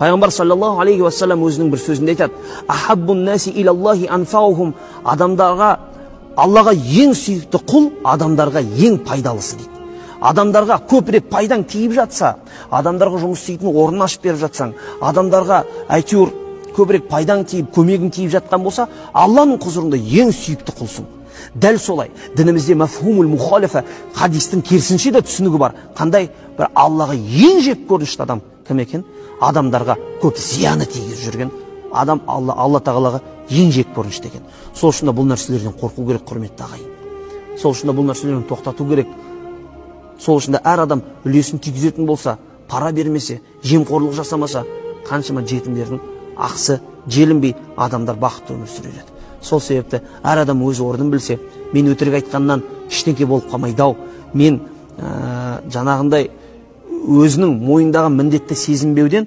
Пайғамбар саллаллаху алейхи уассалам өзінің бір сөзінде айтады: ахаббун наси илаллахи анфаухум. Адамдарға, Аллаға ең сүйікті құл адамдарға ең пайдалысы дейді. Адамдарға көпірек пайдаң тиіп жатса, адамдарға жұмыс істейтін орын ашып беріп жатсаң, адамдарға әйтеуір көбірек пайдаң тиіп, көмегің тиіп жатқан болса, Алланың құзырында ең сүйікті құлсың. Дәл солай, дінімізде мафхумул мухалифа, хадистің керісінше де түсінігі бар. Қандай? Бір Аллаға ең жек көрінішті адам кім екен? Адамдарға көп зияны тигізіп жүрген адам Алла тағалаға ең жек көрінішті екен. Сол үшін бұл нәрселерден қорқу керек, құрметті ағайын. Сол үшін бұл нәрселерден тоқтату керек. Сол үшін әр адам үлесін тигізетін болса, пара бермесе, жемқорлық жасамаса, қаншама жетімдердің ақысы желінбей адамдар бақытты өмір сүреді. Сол себепті әр адам өз орнын білсе, мен өтірік айтқаннан ештеңке болып қалмайды-ау, мен жаңағындай өзінің мойнындағы міндетті сезінбеуден